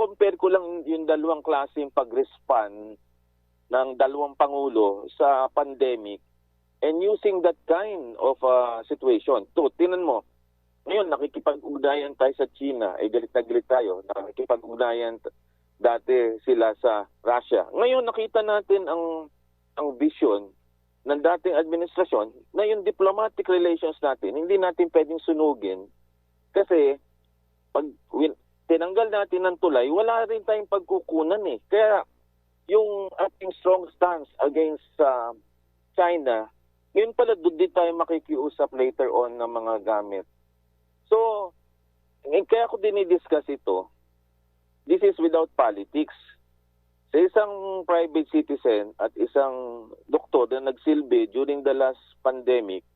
kino-compare ko lang yung dalawang klaseng pag-respond ng dalawang pangulo sa pandemic and using that kind of situation. Tinan mo, ngayon nakikipag-ugnayan tayo sa China, galit na galit tayo, nakikipag-ugnayan dati sila sa Russia. Ngayon nakita natin ang vision ng dating administrasyon na yung diplomatic relations natin, hindi natin pwedeng sunugin kasi pag tinanggal natin ng tulay, wala rin tayong pagkukunan eh. Kaya yung ating strong stance against China, yun pala doon din tayo makikiusap later on ng mga gamit. So, kaya ko dinidiscuss ito, this is without politics. Sa isang private citizen at isang doktor na nagsilbi during the last pandemic,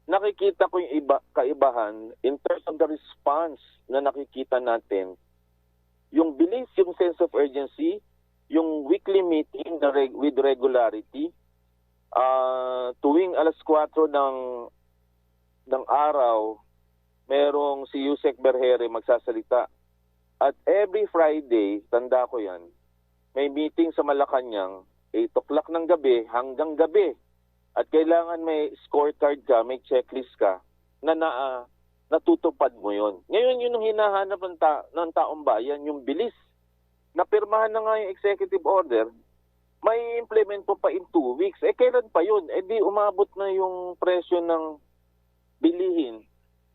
nakikita ko yung kaibahan in terms of the response na nakikita natin. Yung bilis, yung sense of urgency, yung weekly meeting with regularity, tuwing alas 4 ng araw, merong si Yusek Berhere magsasalita. At every Friday, tanda ko yan, may meeting sa Malacanang, 8 o'clock ng gabi hanggang gabi. At kailangan may scorecard ka, may checklist ka, na natutupad mo yon. Ngayon, yun ang hinahanap ng taong bayan, yung bilis. Napirmahan na nga yung executive order, may implement po pa in 2 weeks. Kailan pa yun? Di umabot na yung presyo ng bilihin,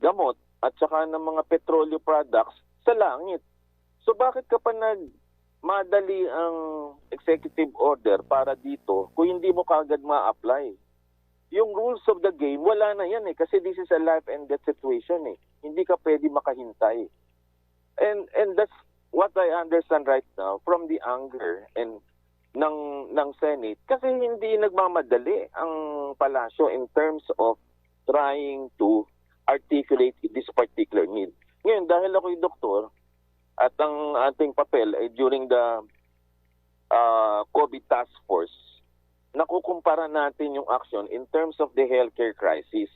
gamot, at saka ng mga petroleo products sa langit. So bakit ka pa madali ang executive order para dito kung hindi mo kagad ma-apply? Yung rules of the game, wala na yan kasi this is a life and death situation Hindi ka pwede makahintay. And that's what I understand right now from the anger and ng Senate kasi hindi nagmamadali ang palasyo in terms of trying to articulate this particular need. Ngayon, dahil ako'y doktor at ang ating papel ay during the COVID task force, nakukumpara natin yung action in terms of the healthcare crisis.